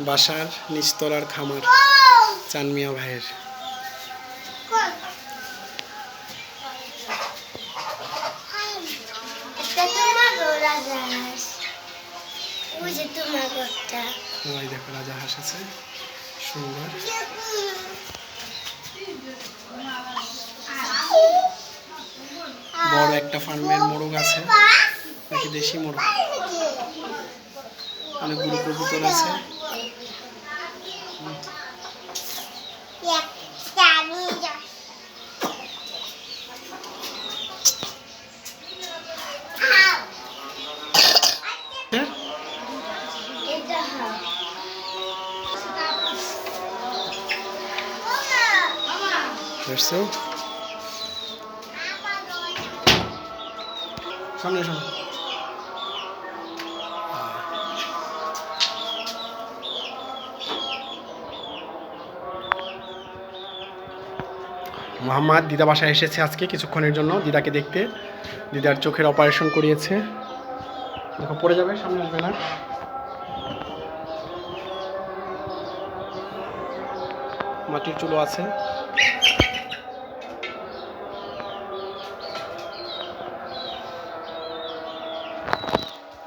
বাসার নিচতলার খামার চান মিয়া ভাইয়ের। ওই দেখো রাজা হাঁস আছে, সুন্দর। বড় একটা ফার্মের মোরগ আছে, নাকি দেশি মোরগ। অনেকগুলো কবুতর আছে। সামনে এসো। মোহাম্মদ দিদা বাসায় এসেছে আজকে কিছুক্ষণের জন্য দিদাকে দেখতে। দিদার চোখের অপারেশন করিয়েছে, দেখো পড়ে যাবে, সামনে আসবে না। মাটির চুলো আছে।